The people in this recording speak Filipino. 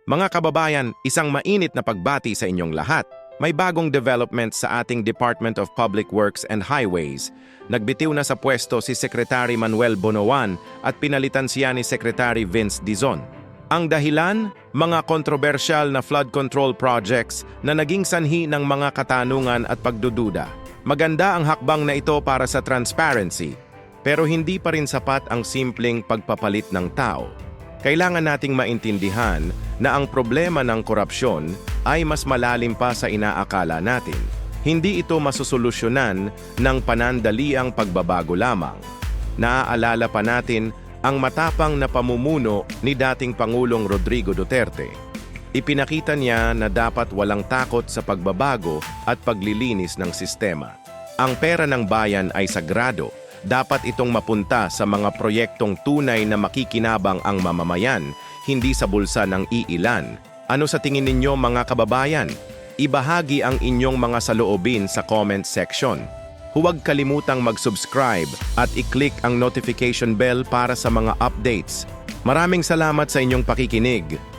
Mga kababayan, isang mainit na pagbati sa inyong lahat. May bagong development sa ating Department of Public Works and Highways. Nagbitiw na sa pwesto si Secretary Manuel Bonoan at pinalitan siya ni Secretary Vince Dizon. Ang dahilan, mga kontrobersyal na flood control projects na naging sanhi ng mga katanungan at pagdududa. Maganda ang hakbang na ito para sa transparency, pero hindi pa rin sapat ang simpleng pagpapalit ng tao. Kailangan nating maintindihan na ang problema ng korupsyon ay mas malalim pa sa inaakala natin. Hindi ito masusolusyonan ng panandaliang pagbabago lamang. Naaalala pa natin ang matapang na pamumuno ni dating Pangulong Rodrigo Duterte. Ipinakita niya na dapat walang takot sa pagbabago at paglilinis ng sistema. Ang pera ng bayan ay sagrado. Dapat itong mapunta sa mga proyektong tunay na makikinabang ang mamamayan, hindi sa bulsa ng iilan. Ano sa tingin ninyo mga kababayan? Ibahagi ang inyong mga saloobin sa comment section. Huwag kalimutang mag-subscribe at i-click ang notification bell para sa mga updates. Maraming salamat sa inyong pakikinig.